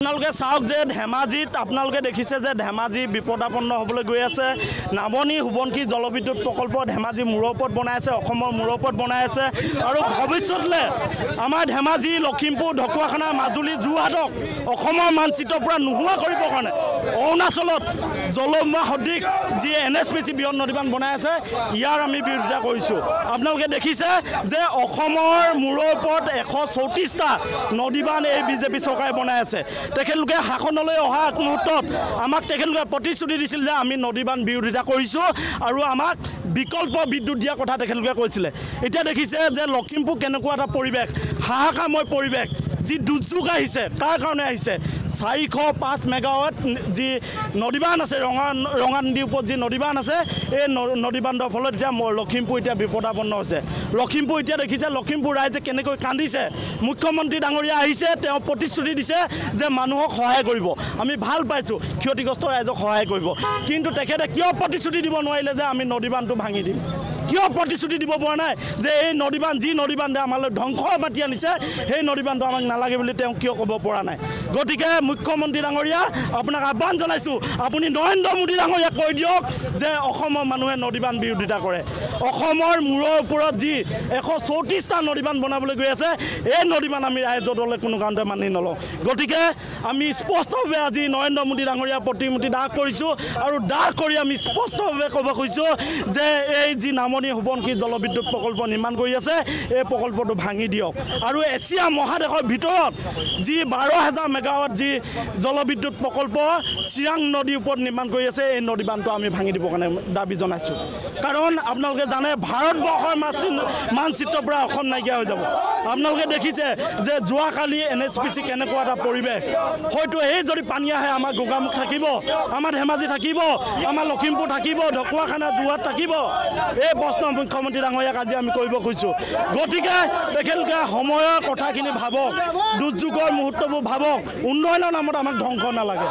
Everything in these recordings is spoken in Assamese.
আপোনালোকে চাওক যে ধেমাজিত আপোনালোকে দেখিছে যে ধেমাজি বিপদাপন্ন হ'বলৈ গৈ আছে। নামনি সোৱণশিৰি জলবিদ্যুৎ প্ৰকল্প ধেমাজি মূৰৰ ওপৰত বনাই আছে, অসমৰ মূৰৰ ওপৰত বনাই আছে আৰু ভৱিষ্যতলৈ আমাৰ ধেমাজি লখিমপুৰ ঢকুৱাখানা মাজুলী যোৰহাটক অসমৰ মানচিত্ৰৰ পৰা নোহোৱা কৰিবৰ কাৰণে অৰুণাচলত জলমা সদৃশ যি NSPC বৃহৎ নদীবান্ধ বনাই আছে ইয়াৰ আমি বিৰোধিতা কৰিছোঁ। আপোনালোকে দেখিছে যে অসমৰ মূৰৰ ওপৰত 134টা নদীবান্ধ এই বিজেপি চৰকাৰে বনাই আছে। তেখেতলোকে শাসনলৈ অহা মুহূৰ্তত আমাক তেখেতলোকে প্ৰতিশ্ৰুতি দিছিল যে আমি নদীবান্ধ বিৰোধিতা কৰিছোঁ আৰু আমাক বিকল্প বিদ্যুৎ দিয়াৰ কথা তেখেতলোকে কৈছিলে। এতিয়া দেখিছে যে লখিমপুৰ কেনেকুৱা এটা পৰিৱেশ, হাহাকাৰময় পৰিৱেশ, যি দুৰ্যোগ আহিছে তাৰ কাৰণে আহিছে। 405 মেগাৱাট যি নদীবান্ধ আছে, ৰঙা নদীৰ ওপৰত যি নদীবান্ধ আছে এই নদীবান্ধৰ ফলত এতিয়া লখিমপুৰ এতিয়া বিপদাপন্ন হৈছে। লখিমপুৰ এতিয়া দেখিছে লখিমপুৰ ৰাইজে কেনেকৈ কান্দিছে। মুখ্যমন্ত্ৰী ডাঙৰীয়া আহিছে, তেওঁ প্ৰতিশ্ৰুতি দিছে যে মানুহক সহায় কৰিব, আমি ভাল পাইছোঁ, ক্ষতিগ্ৰস্ত ৰাইজক সহায় কৰিব। কিন্তু তেখেতে কিয় প্ৰতিশ্ৰুতি দিব নোৱাৰিলে যে আমি নদীবান্ধটো ভাঙি দিম? কিয় প্ৰতিশ্ৰুতি দিব পৰা নাই যে এই নদীবান্ধ যি নদীবান্ধে আমালৈ ধ্বংস মাতি আনিছে সেই নদীবান্ধটো আমাক নালাগে বুলি তেওঁ কিয় ক'ব পৰা নাই? গতিকে মুখ্যমন্ত্ৰী ডাঙৰীয়া আপোনাক আহ্বান জনাইছোঁ, আপুনি নৰেন্দ্ৰ মোদী ডাঙৰীয়াক কৈ দিয়ক যে অসমৰ মানুহে নদীবান্ধ বিৰোধিতা কৰে। অসমৰ মূৰৰ ওপৰত যি 134টা নদীবান্ধ বনাবলৈ গৈ আছে এই নদীবান্ধ আমি ৰাইজৰ দলে কোনো কাৰণতে মানি নলওঁ। গতিকে আমি স্পষ্টভাৱে আজি নৰেন্দ্ৰ মোদী ডাঙৰীয়াৰ প্ৰতিমূৰ্তি দাহ কৰিছোঁ আৰু দাহ কৰি আমি স্পষ্টভাৱে ক'ব খুজিছোঁ যে এই যি নামনি সোৱণশিৰি জলবিদ্যুৎ প্ৰকল্প নিৰ্মাণ কৰি আছে এই প্ৰকল্পটো ভাঙি দিয়ক আৰু এছিয়া মহাদেশৰ ভিতৰত যি 12,000 মেগাৱাট যি জলবিদ্যুৎ প্ৰকল্প চিৰাং নদীৰ ওপৰত নিৰ্মাণ কৰি আছে এই নদীবান্ধটো আমি ভাঙি দিবৰ কাৰণে দাবী জনাইছোঁ। কাৰণ আপোনালোকে জানে ভাৰতবৰ্ষৰ মানচিত্ৰৰ পৰা অসম নাইকিয়া হৈ যাব। আপোনালোকে দেখিছে যে যোৱাকালি NSPC কেনেকুৱা এটা পৰিৱেশ, হয়তো এই যদি পানী আহে আমাৰ গোগামুখ থাকিব, আমাৰ ধেমাজি থাকিব, আমাৰ লখিমপুৰ থাকিব, ঢকুৱাখানা যোৰহাট থাকিব। এই প্ৰশ্ন মুখ্যমন্ত্ৰী ডাঙৰীয়াক আজি আমি কৰিব খুজিছোঁ। গতিকে তেখেতলোকে সময়ৰ কথাখিনি ভাবক, দুৰ্যোগৰ মুহূৰ্তবোৰ ভাবক। উন্নয়নৰ নামত আমাক ধ্বংস নালাগে,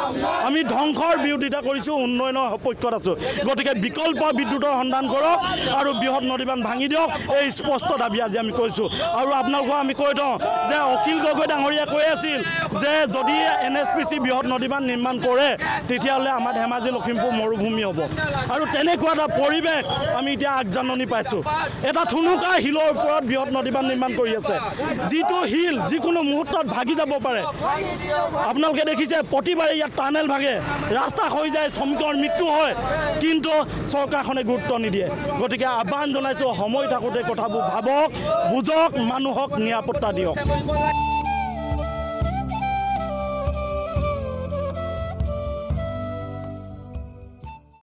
আমি ধ্বংসৰ বিৰোধিতা কৰিছোঁ, উন্নয়নৰ সপক্ষত আছোঁ। গতিকে বিকল্প বিদ্যুতৰ সন্ধান কৰক আৰু বৃহৎ নদীবান্ধ ভাঙি দিয়ক, এই স্পষ্ট দাবী আজি আমি কৰিছোঁ। আৰু আপোনালোকক আমি কৈ দিওঁ যে অখিল গগৈ ডাঙৰীয়াই কৈ আছিল যে যদি NSPC বৃহৎ নদীবান্ধ নিৰ্মাণ কৰে তেতিয়াহ'লে আমাৰ ধেমাজি লখিমপুৰ মৰুভূমি হ'ব। আৰু তেনেকুৱা এটা পৰিৱেশ আমি এতিয়া আগজাননী পাইছোঁ। এটা থুনুকা শিলৰ ওপৰত বৃহৎ নদীবান্ধ নিৰ্মাণ কৰি আছে, যিটো শিল যিকোনো মুহূৰ্তত ভাগি যাব পাৰে। আপোনালোকে দেখিছে প্ৰতিবাৰে ইয়াত টানেল ভাগে, ৰাস্তা হৈ যায়, শ্ৰমিকৰ মৃত্যু হয়, কিন্তু চৰকাৰখনে গুৰুত্ব নিদিয়ে। গতিকে আহ্বান জনাইছোঁ, সময় থাকোঁতে কথাবোৰ ভাবক, বুজক, মানুহক নিৰাপত্তা দিয়ক।